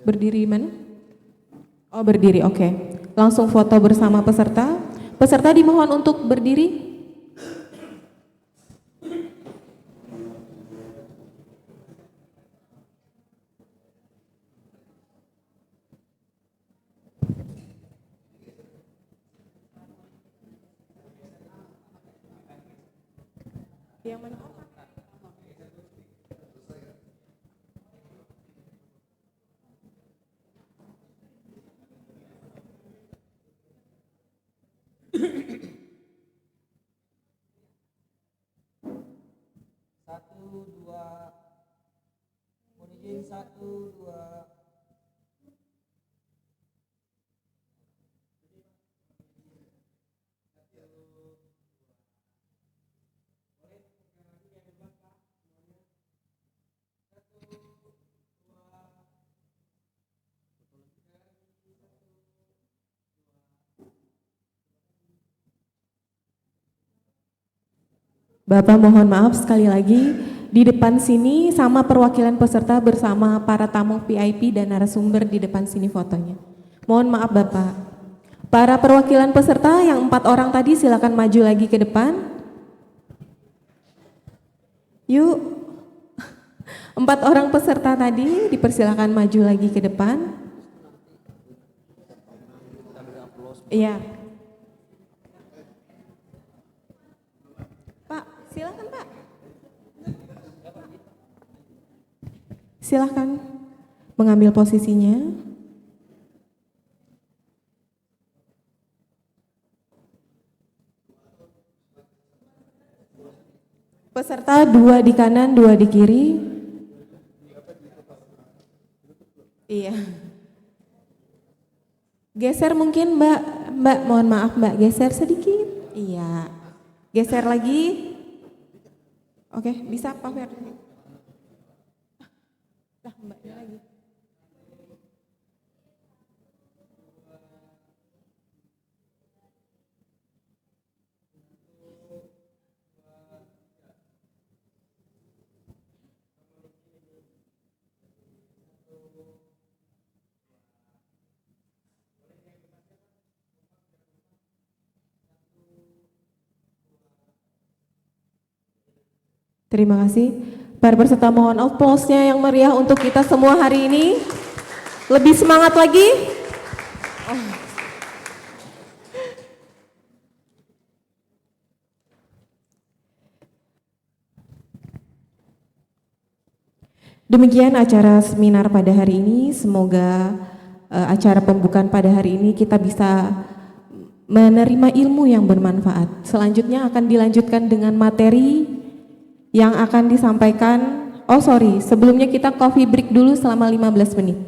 Speaker 1: Berdiri mana? Oh, berdiri, oke. Langsung foto bersama peserta. Peserta dimohon untuk berdiri. Yang mana?
Speaker 2: Satu, dua, mohon izin 1, 2.
Speaker 1: Bapak mohon maaf sekali lagi, di depan sini sama perwakilan peserta bersama para tamu VIP dan narasumber di depan sini fotonya. Mohon maaf Bapak. Para perwakilan peserta yang 4 orang tadi silakan maju lagi ke depan. Yuk. 4 orang peserta tadi dipersilakan maju lagi ke depan. Iya. Pak, silakan Pak. Silakan mengambil posisinya. Peserta 2 di kanan, 2 di kiri. Iya. Geser mungkin Mbak, mohon maaf Mbak, geser sedikit. Iya. Geser lagi. Oke, bisa Pak Ferdi. Nah, Mbaknya lagi. Terima kasih. Para peserta mohon applause-nya yang meriah untuk kita semua hari ini. Lebih semangat lagi? Demikian acara seminar pada hari ini. Semoga acara pembukaan pada hari ini kita bisa menerima ilmu yang bermanfaat. Selanjutnya akan dilanjutkan dengan materi yang akan disampaikan. Sebelumnya kita coffee break dulu selama 15 menit.